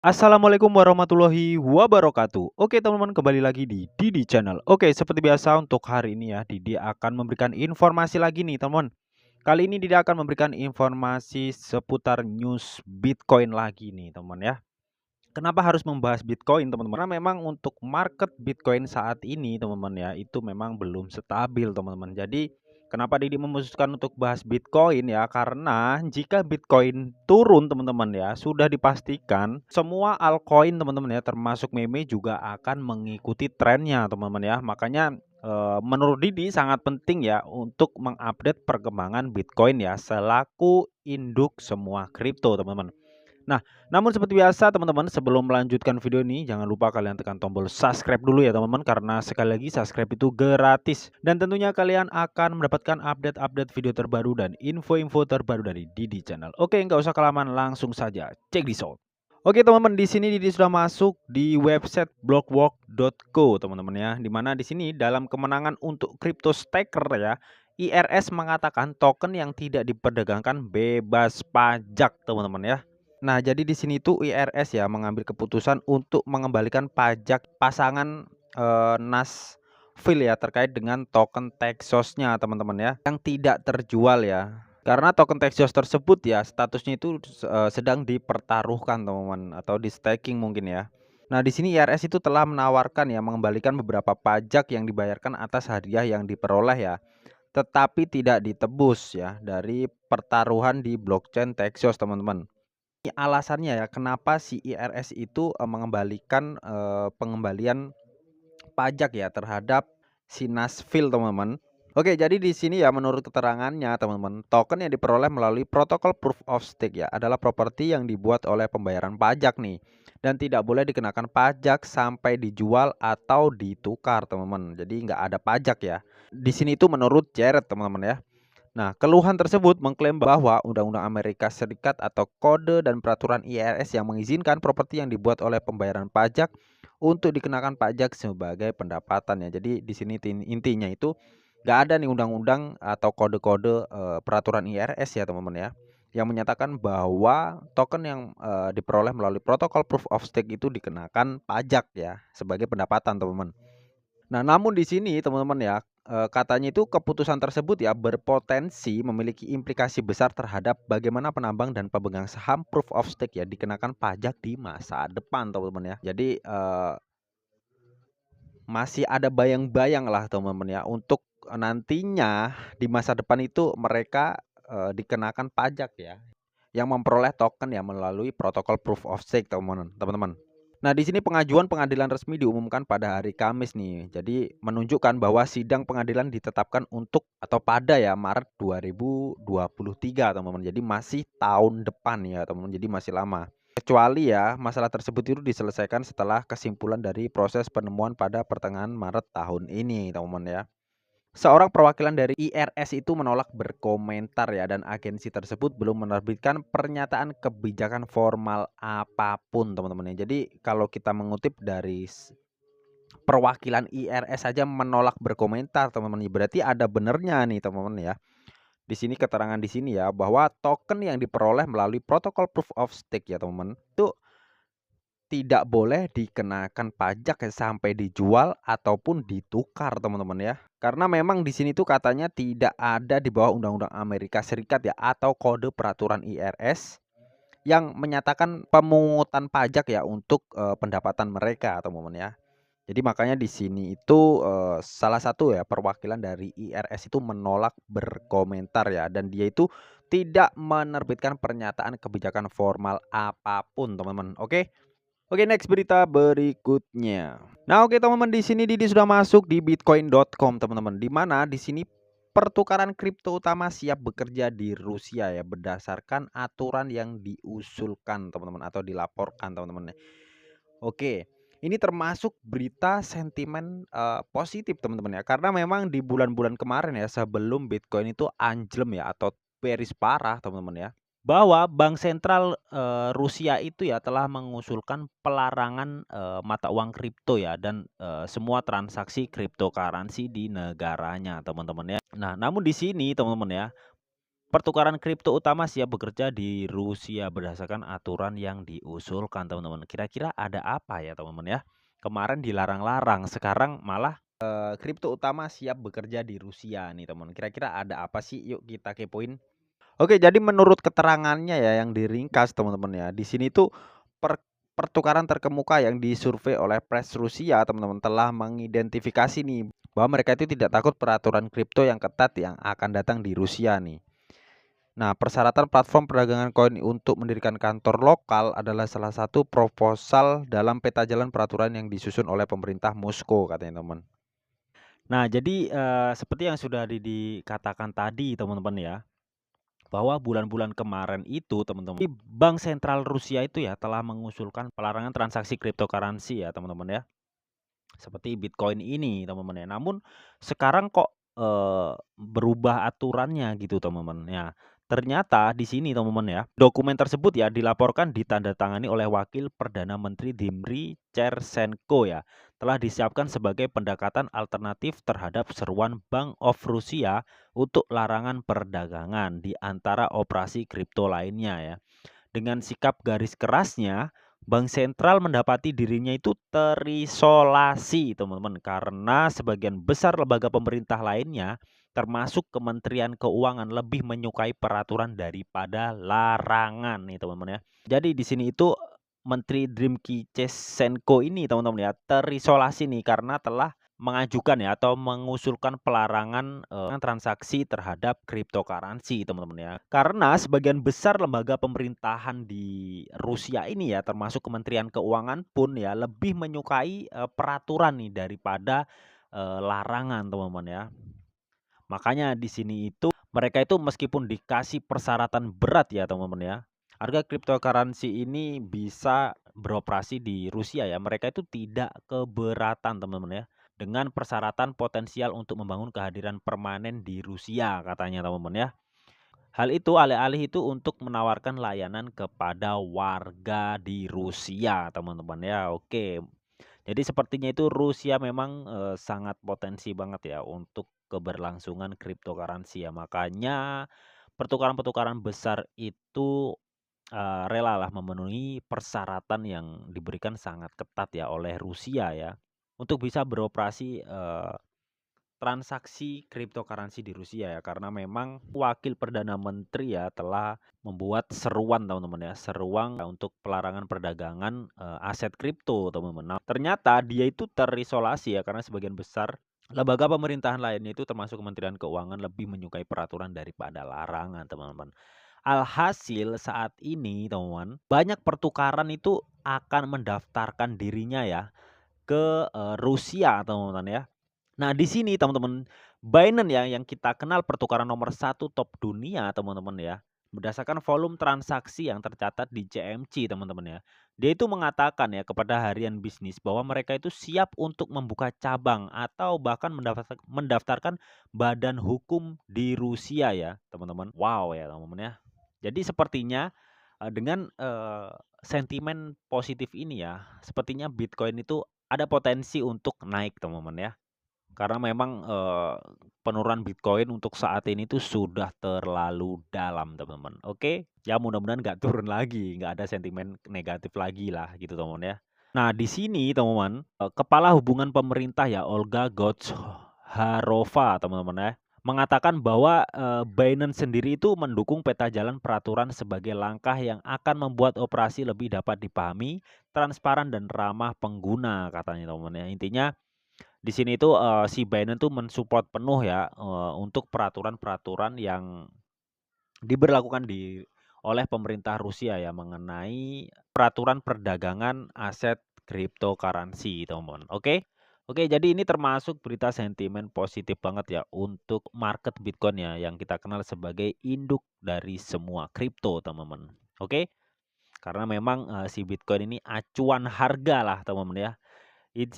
Assalamualaikum warahmatullahi wabarakatuh. Oke teman-teman, kembali lagi di Didi Channel. Oke, seperti biasa untuk hari ini ya, Didi akan memberikan informasi lagi nih teman. Kali ini Didi akan memberikan informasi seputar news Bitcoin lagi nih teman ya. Kenapa harus membahas Bitcoin teman-teman? Karena memang untuk market Bitcoin saat ini teman-teman ya, itu memang belum stabil teman-teman. Jadi kenapa Didi memutuskan untuk bahas Bitcoin ya? Karena jika Bitcoin turun teman-teman ya, sudah dipastikan semua altcoin teman-teman ya, termasuk meme juga akan mengikuti trennya teman-teman ya. Makanya menurut Didi sangat penting ya untuk mengupdate perkembangan Bitcoin ya selaku induk semua kripto teman-teman. Nah, namun seperti biasa teman-teman, sebelum melanjutkan video ini jangan lupa kalian tekan tombol subscribe dulu ya teman-teman, karena sekali lagi subscribe itu gratis dan tentunya kalian akan mendapatkan update-update video terbaru dan info-info terbaru dari Didi Channel. Oke, nggak usah kelamaan, langsung saja check this out. Oke teman-teman, di sini Didi sudah masuk di website blockwork.co teman-teman ya. Dimana di sini dalam kemenangan untuk crypto staker ya, IRS mengatakan token yang tidak diperdagangkan bebas pajak teman-teman ya. Nah, jadi di sini tuh IRS ya mengambil keputusan untuk mengembalikan pajak pasangan Nashville ya terkait dengan token Texosnya teman-teman ya yang tidak terjual ya. Karena token Texos tersebut ya statusnya itu sedang dipertaruhkan teman-teman atau di staking mungkin ya. Nah, di sini IRS itu telah menawarkan ya mengembalikan beberapa pajak yang dibayarkan atas hadiah yang diperoleh ya, tetapi tidak ditebus ya dari pertaruhan di blockchain Texos teman-teman. Ini alasannya ya, kenapa si IRS itu, mengembalikan, pengembalian pajak ya terhadap si Nashville, teman-teman. Oke, jadi di sini ya menurut keterangannya, teman-teman, token yang diperoleh melalui protokol proof of stake ya adalah properti yang dibuat oleh pembayaran pajak nih dan tidak boleh dikenakan pajak sampai dijual atau ditukar, teman-teman. Jadi nggak ada pajak ya. Di sini itu menurut Jared, teman-teman ya. Nah, keluhan tersebut mengklaim bahwa Undang-Undang Amerika Serikat atau kode dan peraturan IRS yang mengizinkan properti yang dibuat oleh pembayaran pajak untuk dikenakan pajak sebagai pendapatan ya. Jadi di sini intinya itu nggak ada nih undang-undang atau kode-kode peraturan IRS ya teman-teman ya, yang menyatakan bahwa token yang diperoleh melalui protokol proof of stake itu dikenakan pajak ya sebagai pendapatan teman-teman. Nah, namun di sini teman-teman ya, katanya itu keputusan tersebut ya berpotensi memiliki implikasi besar terhadap bagaimana penambang dan pemegang saham proof of stake ya dikenakan pajak di masa depan teman-teman ya. Jadi, masih ada bayang-bayang lah teman-teman ya untuk nantinya di masa depan itu mereka, dikenakan pajak ya, yang memperoleh token ya melalui protokol proof of stake teman-teman. Nah, di sini pengajuan pengadilan resmi diumumkan pada hari Kamis nih. Jadi menunjukkan bahwa sidang pengadilan ditetapkan untuk atau pada ya Maret 2023 teman-teman. Jadi masih tahun depan ya teman-teman. Jadi masih lama. Kecuali ya masalah tersebut itu diselesaikan setelah kesimpulan dari proses penemuan pada pertengahan Maret tahun ini teman-teman ya. Seorang perwakilan dari IRS itu menolak berkomentar ya dan agensi tersebut belum menerbitkan pernyataan kebijakan formal apapun teman-teman ya. Jadi kalau kita mengutip dari perwakilan IRS saja menolak berkomentar teman-teman, berarti ada benernya nih teman-teman ya. Di sini keterangan di sini ya bahwa token yang diperoleh melalui protokol proof of stake ya teman-teman itu tidak boleh dikenakan pajak ya sampai dijual ataupun ditukar teman-teman ya. Karena memang di sini tuh katanya tidak ada di bawah Undang-Undang Amerika Serikat ya atau kode peraturan IRS yang menyatakan pemungutan pajak ya untuk pendapatan mereka teman-teman ya. Jadi makanya di sini itu salah satu ya perwakilan dari IRS itu menolak berkomentar ya dan dia itu tidak menerbitkan pernyataan kebijakan formal apapun teman-teman. Oke. Oke, next berita berikutnya. Nah, oke teman-teman, di sini Didi sudah masuk di bitcoin.com teman-teman. Di mana di sini pertukaran kripto utama siap bekerja di Rusia ya berdasarkan aturan yang diusulkan teman-teman atau dilaporkan teman-teman. Oke. Ini termasuk berita sentimen positif teman-teman ya. Karena memang di bulan-bulan kemarin ya sebelum Bitcoin itu anjlem ya atau bearish parah teman-teman ya, bahwa bank sentral, Rusia itu ya telah mengusulkan pelarangan, mata uang kripto ya dan, semua transaksi cryptocurrency di negaranya teman-teman ya. Nah, namun di sini teman-teman ya, Pertukaran kripto utama siap bekerja di Rusia berdasarkan aturan yang diusulkan, teman-teman. Kira-kira ada apa ya, teman-teman ya? Kemarin dilarang-larang, sekarang malah kripto utama siap bekerja di Rusia nih, teman. Kira-kira ada apa sih? Yuk kita kepoin. Oke, jadi menurut keterangannya ya yang diringkas, teman-teman ya. Di sini tuh pertukaran terkemuka yang disurvei oleh Press Rusia, teman-teman, telah mengidentifikasi nih bahwa mereka itu tidak takut peraturan kripto yang ketat yang akan datang di Rusia nih. Nah, persyaratan platform perdagangan koin untuk mendirikan kantor lokal adalah salah satu proposal dalam peta jalan peraturan yang disusun oleh pemerintah Moskow, katanya teman. Nah, jadi seperti yang sudah dikatakan tadi, teman-teman ya, bahwa bulan-bulan kemarin itu, teman-teman, Bank Sentral Rusia itu ya telah mengusulkan pelarangan transaksi cryptocurrency ya, teman-teman ya. Seperti Bitcoin ini, teman-teman ya. Namun sekarang kok berubah aturannya gitu, teman-teman. Ya, ternyata di sini, teman-teman ya, dokumen tersebut ya dilaporkan ditandatangani oleh Wakil Perdana Menteri Dmitry Chersenko ya. Telah disiapkan sebagai pendekatan alternatif terhadap seruan Bank of Rusia untuk larangan perdagangan di antara operasi kripto lainnya ya. Dengan sikap garis kerasnya, Bank Sentral mendapati dirinya itu terisolasi, teman-teman, karena sebagian besar lembaga pemerintah lainnya, termasuk Kementerian Keuangan, lebih menyukai peraturan daripada larangan nih, teman-teman ya. Jadi di sini itu Menteri Dmytro Chesenko ini, teman-teman ya, terisolasi nih karena telah mengajukan ya atau mengusulkan pelarangan transaksi terhadap cryptocurrency, teman-teman ya. Karena sebagian besar lembaga pemerintahan di Rusia ini ya, termasuk Kementerian Keuangan pun ya, lebih menyukai peraturan nih daripada larangan, teman-teman ya. Makanya di sini itu mereka itu meskipun dikasih persyaratan berat ya, teman-teman ya. Harga cryptocurrency ini bisa beroperasi di Rusia ya. Mereka itu tidak keberatan, teman-teman ya, dengan persyaratan potensial untuk membangun kehadiran permanen di Rusia, katanya, teman-teman ya. Hal itu alih-alih itu untuk menawarkan layanan kepada warga di Rusia, teman-teman ya. Oke. Jadi sepertinya itu Rusia memang sangat potensi banget ya untuk keberlangsungan cryptocurrency ya. Makanya pertukaran-pertukaran besar itu relalah memenuhi persyaratan yang diberikan sangat ketat ya oleh Rusia ya untuk bisa beroperasi transaksi cryptocurrency di Rusia ya, karena memang Wakil Perdana Menteri ya telah membuat seruan, teman-teman ya, seruan untuk pelarangan perdagangan aset kripto, teman-teman. Nah, ternyata dia itu terisolasi ya karena sebagian besar lembaga pemerintahan lainnya itu termasuk Kementerian Keuangan lebih menyukai peraturan daripada larangan, teman-teman. Alhasil saat ini, teman-teman, banyak pertukaran itu akan mendaftarkan dirinya ya ke Rusia, teman-teman ya. Nah, di sini, teman-teman, Binance ya yang kita kenal pertukaran nomor 1 top dunia, teman-teman ya. Berdasarkan volume transaksi yang tercatat di CMC, teman-teman ya. Dia itu mengatakan ya kepada Harian Bisnis bahwa mereka itu siap untuk membuka cabang atau bahkan mendaftarkan badan hukum di Rusia ya, teman-teman. Wow ya, teman-teman ya. Jadi sepertinya dengan sentimen positif ini ya, sepertinya Bitcoin itu ada potensi untuk naik, teman-teman ya. Karena memang penurunan Bitcoin untuk saat ini tuh sudah terlalu dalam, teman-teman. Oke, ya mudah-mudahan nggak turun lagi, nggak ada sentimen negatif lagi lah gitu, teman-teman ya. Nah, di sini, teman-teman, Kepala Hubungan Pemerintah ya Olga Gotcharova, teman-teman ya, mengatakan bahwa Binance sendiri itu mendukung peta jalan peraturan sebagai langkah yang akan membuat operasi lebih dapat dipahami, transparan dan ramah pengguna, katanya, teman-teman ya. Intinya di sini itu si Binance tuh mensupport penuh ya untuk peraturan-peraturan yang diberlakukan oleh pemerintah Rusia ya mengenai peraturan perdagangan aset cryptocurrency, teman-teman. Oke. Oke, jadi ini termasuk berita sentimen positif banget ya untuk market Bitcoin ya yang kita kenal sebagai induk dari semua kripto, teman-teman. Oke. Karena memang si Bitcoin ini acuan harga lah, teman-teman ya.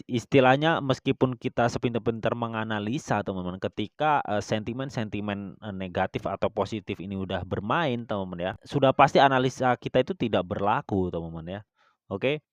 Istilahnya meskipun kita sepintar-pintar menganalisa, teman-teman, ketika sentimen-sentimen negatif atau positif ini udah bermain, teman-teman ya, sudah pasti analisa kita itu tidak berlaku, teman-teman ya. Oke.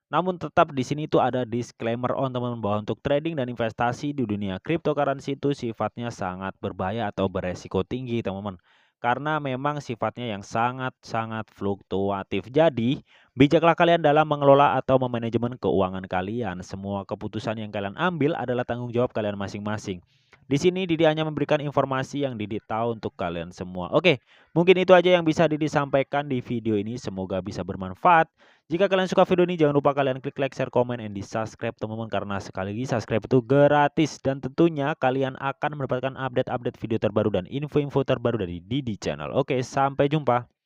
Namun tetap di sini itu ada disclaimer on teman-teman, bahwa untuk trading dan investasi di dunia cryptocurrency itu sifatnya sangat berbahaya atau beresiko tinggi teman-teman. Karena memang sifatnya yang sangat-sangat fluktuatif. Jadi, bijaklah kalian dalam mengelola atau memanajemen keuangan kalian. Semua keputusan yang kalian ambil adalah tanggung jawab kalian masing-masing. Di sini Didi hanya memberikan informasi yang Didi tahu untuk kalian semua. Oke, mungkin itu aja yang bisa Didi sampaikan di video ini. Semoga bisa bermanfaat. Jika kalian suka video ini, jangan lupa kalian klik like, share, komen, and di subscribe teman-teman. Karena sekali lagi subscribe itu gratis. Dan tentunya kalian akan mendapatkan update-update video terbaru dan info-info terbaru dari Didi Channel. Oke, sampai jumpa.